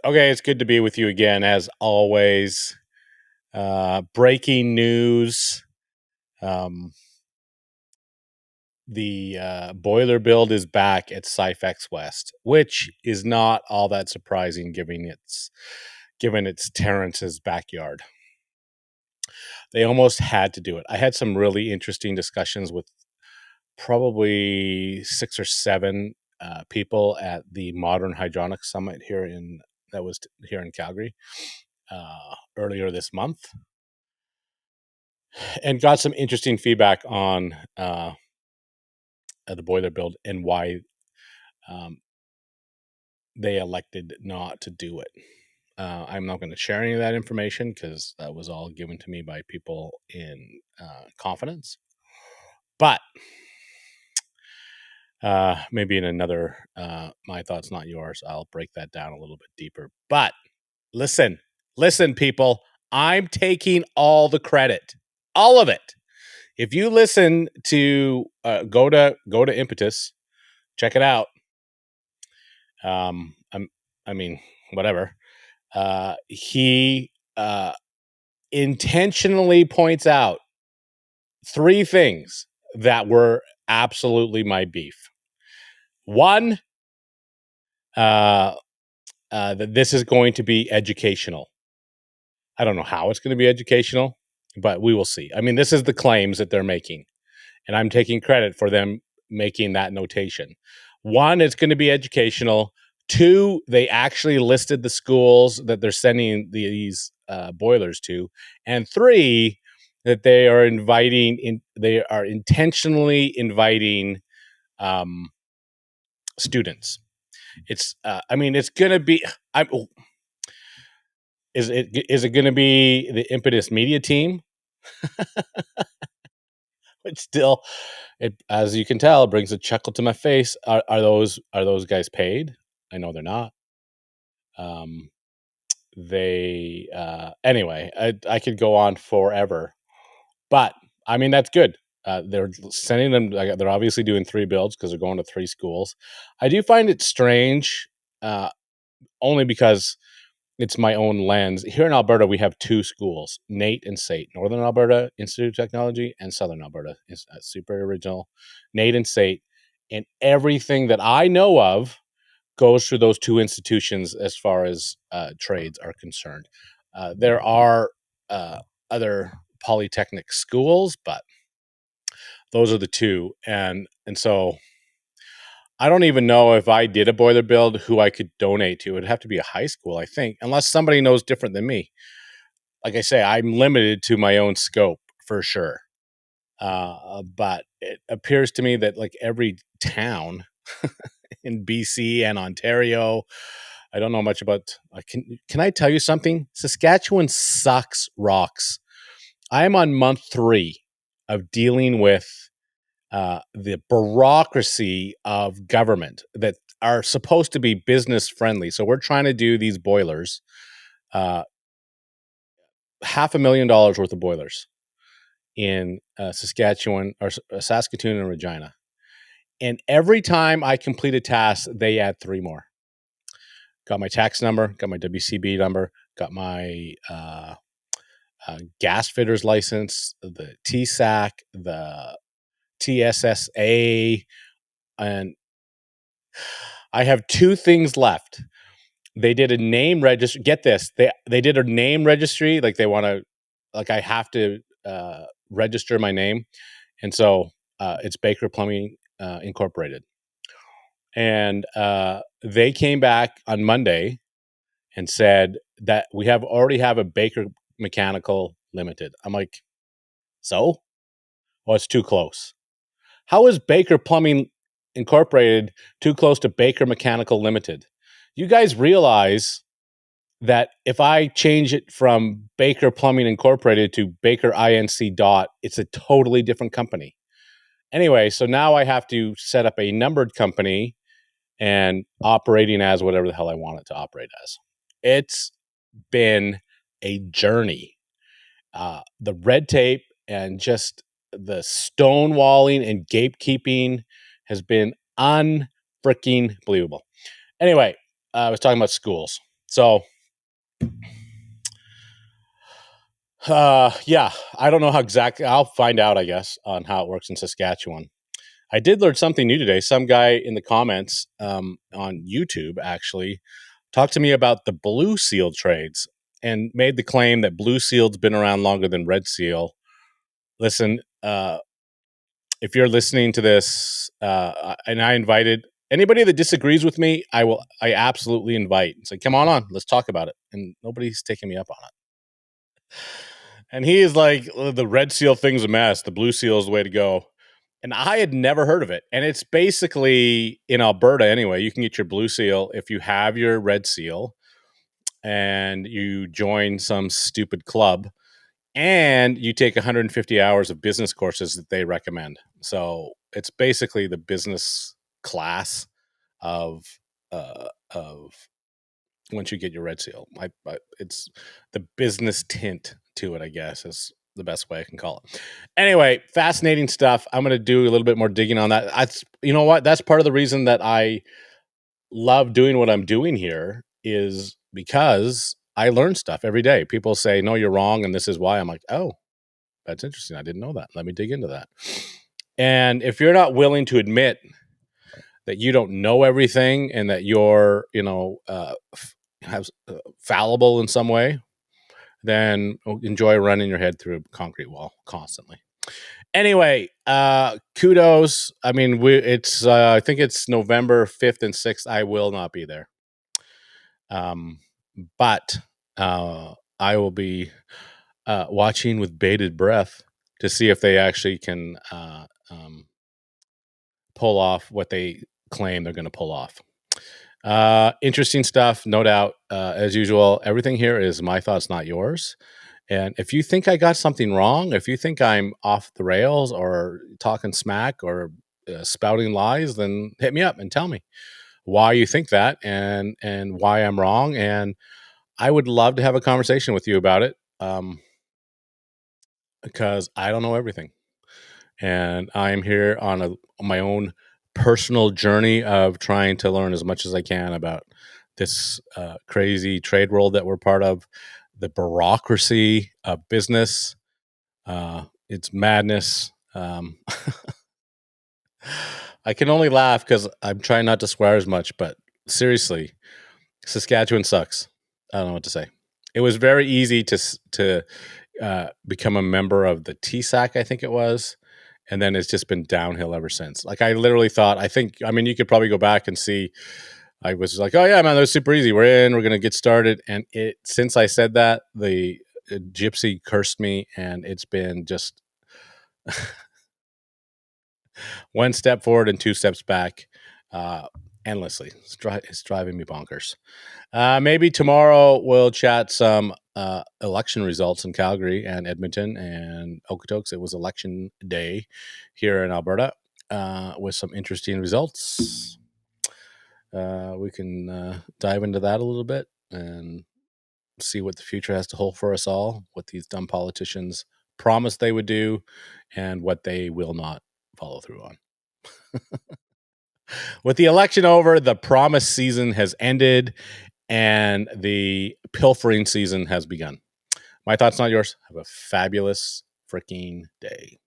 Okay, it's good to be with you again, as always. Breaking news. Um, the boiler build is back at Syfex West, which is not all that surprising given it's Terrence's backyard. They almost had to do it. I had some really interesting discussions with probably 6 or 7 people at the Modern Hydronic Summit here in Calgary earlier this month, and got some interesting feedback on the boiler build and why um, they elected not to do it. I'm not going to share any of that information because that was all given to me by people in confidence. But maybe in another My Thoughts Not Yours, I'll break that down a little bit deeper. But listen, people, I'm taking all the credit, all of it. If you listen to go to Impetus, check it out. I mean, whatever. He intentionally points out 3 things that were absolutely my beef. One, that this is going to be educational. I don't know how it's going to be educational, but we will see. I mean, this is the claims that they're making, and I'm taking credit for them making that notation. 1, it's going to be educational. 2, they actually listed the schools that they're sending these boilers to. And 3, that they are intentionally inviting students. It's going to be. Is it going to be the Impetus Media team? Which still, as you can tell, it brings a chuckle to my face. Are those guys paid? I know they're not. Anyway, I could go on forever, but I mean, that's good. They're sending them. They're obviously doing 3 builds because they're going to 3 schools. I do find it strange, only because it's my own lens. Here in Alberta, we have 2 schools, NAIT and SAIT, Northern Alberta Institute of Technology and Southern Alberta is super original, NAIT and SAIT. And everything that I know of goes through those 2 institutions as far as trades are concerned. There are other Polytechnic schools, but those are the 2. And so I don't even know if I did a boiler build who I could donate to. It'd have to be a high school, I think, unless somebody knows different than me. Like I say, I'm limited to my own scope for sure. But it appears to me that like every town in BC and Ontario, I don't know much about. Can I tell you something? Saskatchewan sucks rocks. I am on month 3 of dealing with the bureaucracy of government that are supposed to be business friendly. So we're trying to do these boilers, $500,000 worth of boilers in Saskatchewan or Saskatoon and Regina. And every time I complete a task, they add 3 more. Got my tax number, got my WCB number, got my gas fitters license, the TSAC, the TSSA, and I have 2 things left. They did a name registry. Get this, they did a name registry. Like they want to, like I have to register my name, and so it's Baker Plumbing Incorporated. And they came back on Monday and said that we already have a Baker Mechanical Limited. I'm like, so? Well, it's too close. How is Baker Plumbing Incorporated too close to Baker Mechanical Limited? You guys realize that if I change it from Baker Plumbing Incorporated to Baker Inc. It's a totally different company. Anyway, so now I have to set up a numbered company and operating as whatever the hell I want it to operate as. It's been a journey. The red tape and just the stonewalling and gatekeeping has been unfreaking believable. Anyway, I was talking about schools. So, yeah, I don't know how exactly. I'll find out, I guess, on how it works in Saskatchewan. I did learn something new today. Some guy in the comments on YouTube actually talked to me about the blue seal trades and made the claim that blue seal's been around longer than red seal. Listen, if you're listening to this, and I invited anybody that disagrees with me, I absolutely invite. It's like, come on, let's talk about it. And nobody's taking me up on it. And he is like, the red seal thing's a mess. The blue seal is the way to go. And I had never heard of it. And it's basically in Alberta anyway. You can get your blue seal if you have your red seal and you join some stupid club and you take 150 hours of business courses that they recommend. So it's basically the business class of once you get your red seal. It's the business tint to it, I guess, is the best way I can call it. Anyway, fascinating stuff. I'm going to do a little bit more digging on that. You know what? That's part of the reason that I love doing what I'm doing here is because I learn stuff every day. People say, no, you're wrong. And this is why. I'm like, oh, that's interesting. I didn't know that. Let me dig into that. And if you're not willing to admit that you don't know everything and that you're, fallible in some way, then enjoy running your head through a concrete wall constantly. Anyway, kudos. I mean, I think it's November 5th and 6th. I will not be there. But I will be watching with bated breath to see if they actually can pull off what they claim they're going to pull off. Interesting stuff, no doubt. As usual, everything here is my thoughts, not yours. And if you think I got something wrong, if you think I'm off the rails or talking smack or spouting lies, then hit me up and tell me why you think that and why I'm wrong. And I would love to have a conversation with you about it because I don't know everything. And I'm here on my own personal journey of trying to learn as much as I can about this crazy trade world that we're part of, the bureaucracy of business. It's madness. I can only laugh because I'm trying not to swear as much, but seriously, Saskatchewan sucks. I don't know what to say. It was very easy to become a member of the TSAC, I think it was. And then it's just been downhill ever since. Like I literally thought, you could probably go back and see. I was like, oh yeah, man, that was super easy. We're going to get started. And since I said that, the gypsy cursed me and it's been just one step forward and two steps back, endlessly. It's driving me bonkers. Maybe tomorrow we'll chat some election results in Calgary and Edmonton and Okotoks. It was election day here in Alberta with some interesting results. We can dive into that a little bit and see what the future has to hold for us all, what these dumb politicians promised they would do, and what they will not follow through on. With the election over, the promise season has ended and the pilfering season has begun. My thoughts, not yours. Have a fabulous freaking day.